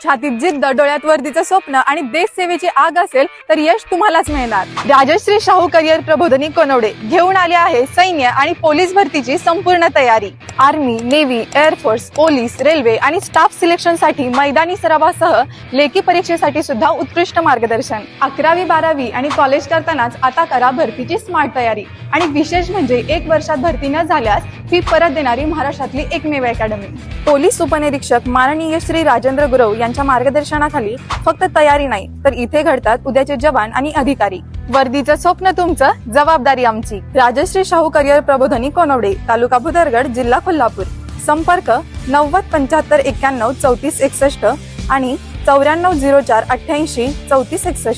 छातीत जिद्द, डोळ्यात वर्दीचं स्वप्न आणि देश सेवेची आग असेल तर यश तुम्हालाच मिळणार। राजश्री शाहू करिअर प्रबोधिनी कोनवडे घेऊन आले आहे सैन्य आणि पोलीस भरतीची संपूर्ण तयारी। Army, navy, air force, police, railway आणि स्टाफ सिलेक्शन साठी मैदानी सरावासह लेखी परीक्षेसाठी सुद्धा उत्कृष्ट मार्गदर्शन। 11वी 12वी आणि कॉलेज करतानाच आता करा भरतीची स्मार्ट तयारी। आणि विशेष म्हणजे 1 वर्षात भरती न झाल्यास फी परत देणारी महाराष्ट्रातली एकमेव अकॅडमी। पोलीस उपनिरीक्षक माननीय श्री राजेंद्र गुरव यांच्या मार्गदर्शनाखाली फक्त तयारी नाही तर इथे घडतात उद्याचे जवान आणि अधिकारी। वर्दीचं स्वप्न तुमचं, जबाबदारी आमची। राजश्री शाहू करिअर प्रबोधिनी कोनवडे, तालुका भुदरगड, जिल्हा कोल्हापूर। संपर्क 90 75 91 34 61 आणि 94 04 88 34 61।